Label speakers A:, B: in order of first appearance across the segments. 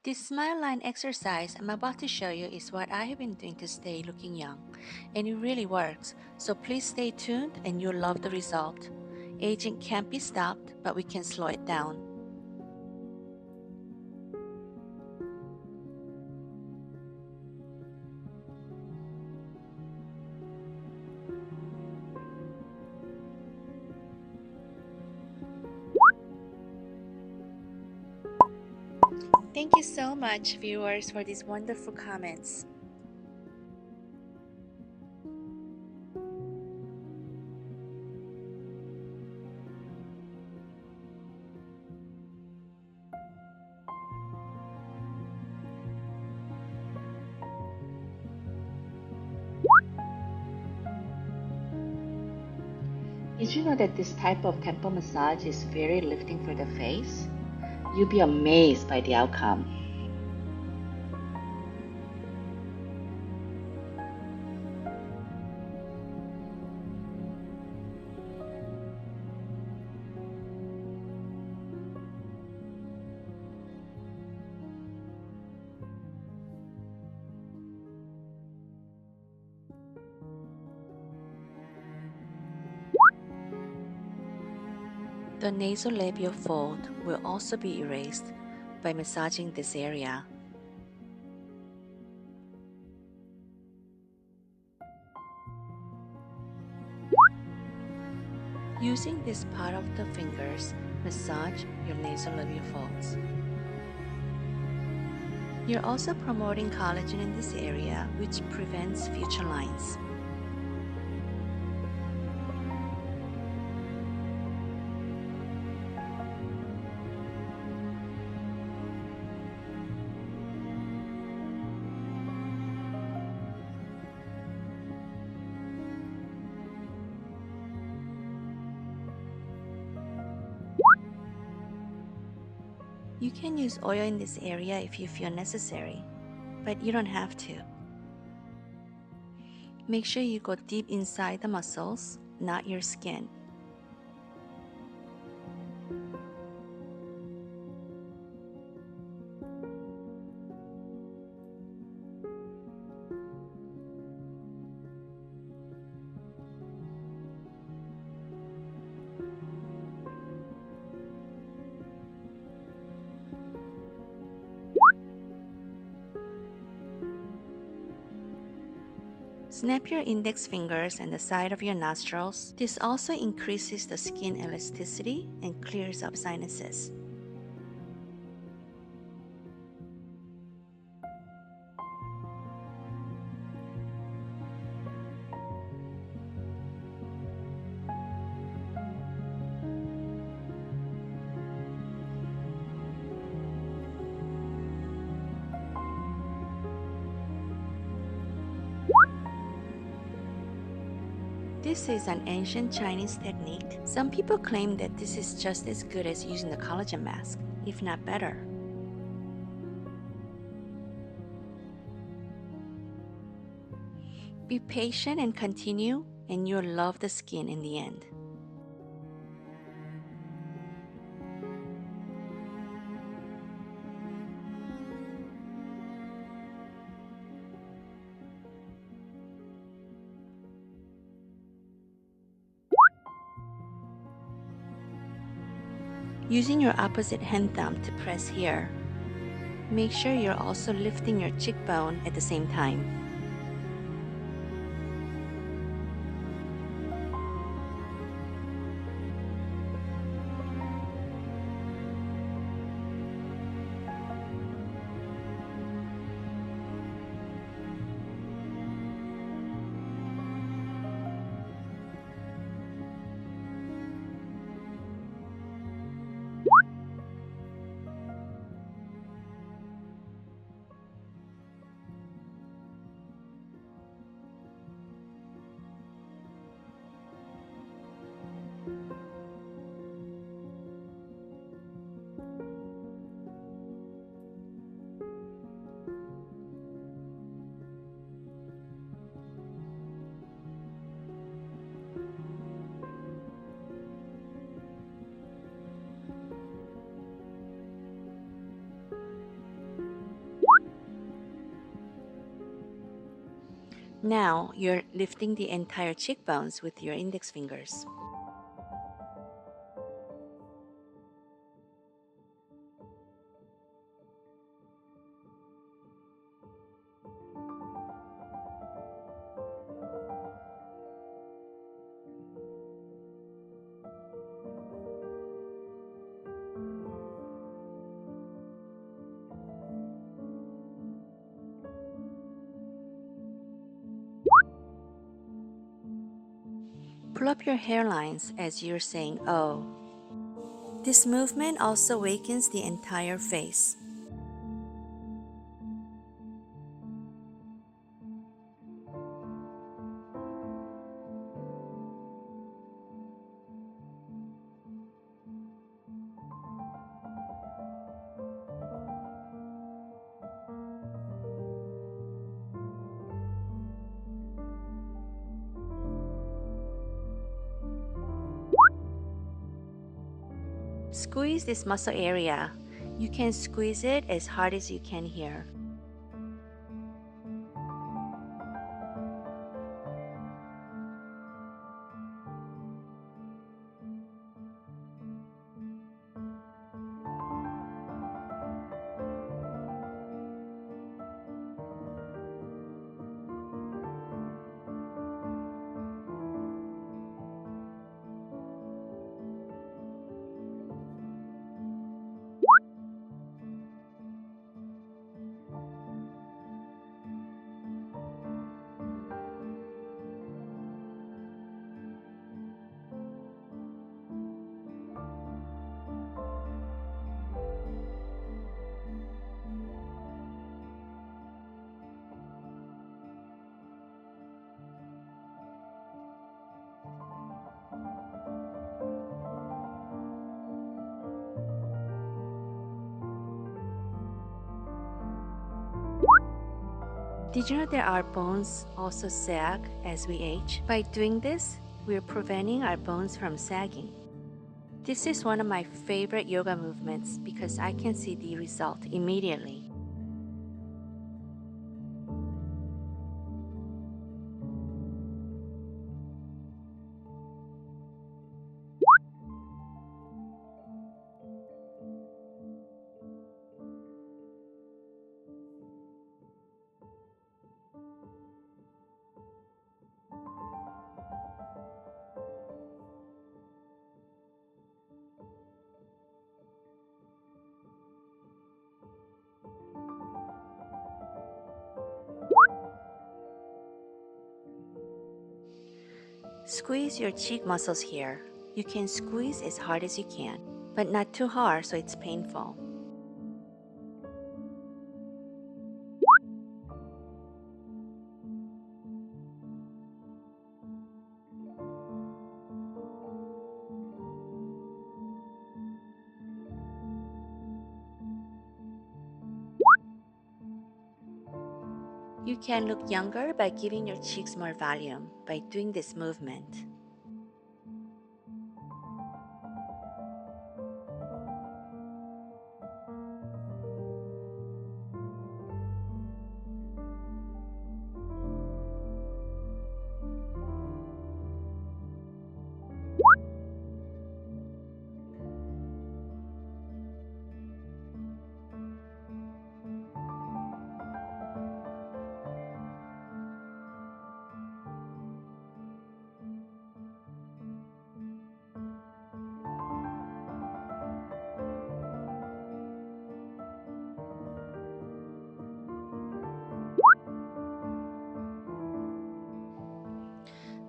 A: This smile line exercise I'm about to show you is what I have been doing to stay looking young, and it really works, so please stay tuned and you'll love the result. Aging can't be stopped, but we can slow it down. Thank you so much, viewers, for these wonderful comments. Did you know that this type of temple massage is very lifting for the face? You'll be amazed by the outcome. The nasolabial fold will also be erased by massaging this area. Using this part of the fingers, massage your nasolabial folds. You're also promoting collagen in this area, which prevents future lines. You can use oil in this area if you feel necessary, but you don't have to. Make sure you go deep inside the muscles, not your skin. Snap your index fingers and the side of your nostrils. This also increases the skin elasticity and clears up sinuses. This is an ancient Chinese technique. Some people claim that this is just as good as using the collagen mask, if not better. Be patient and continue, and you'll love the skin in the end. Using your opposite hand thumb to press here. Make sure you're also lifting your cheekbone at the same time. Now you're lifting the entire cheekbones with your index fingers. Pull up your hairlines as you're saying oh. This movement also wakens the entire face. Squeeze this muscle area. You can squeeze it as hard as you can here. Did you know that our bones also sag as we age? By doing this, we're preventing our bones from sagging. This is one of my favorite yoga movements because I can see the result immediately. Squeeze your cheek muscles here. You can squeeze as hard as you can, but not too hard so it's painful. You can look younger by giving your cheeks more volume by doing this movement.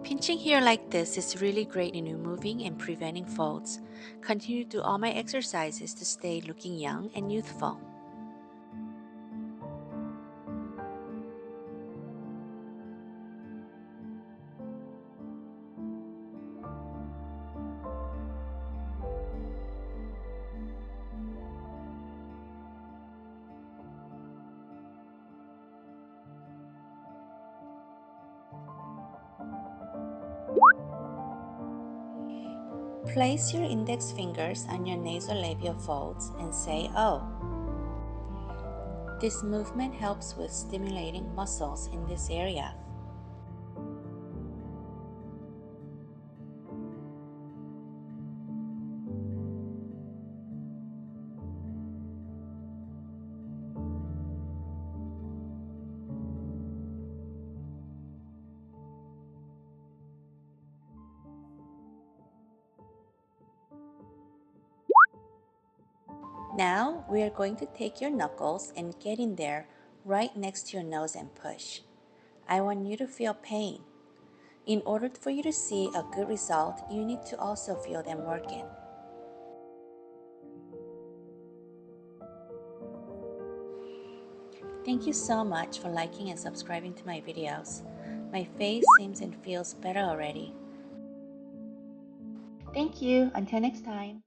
A: Pinching here like this is really great in removing and preventing folds. Continue to do all my exercises to stay looking young and youthful. Place your index fingers on your nasolabial folds and say oh. This movement helps with stimulating muscles in this area. Now we are going to take your knuckles and get in there right next to your nose and push. I want you to feel pain. In order for you to see a good result, you need to also feel them working. Thank you so much for liking and subscribing to my videos. My face seems and feels better already. Thank you. Until next time.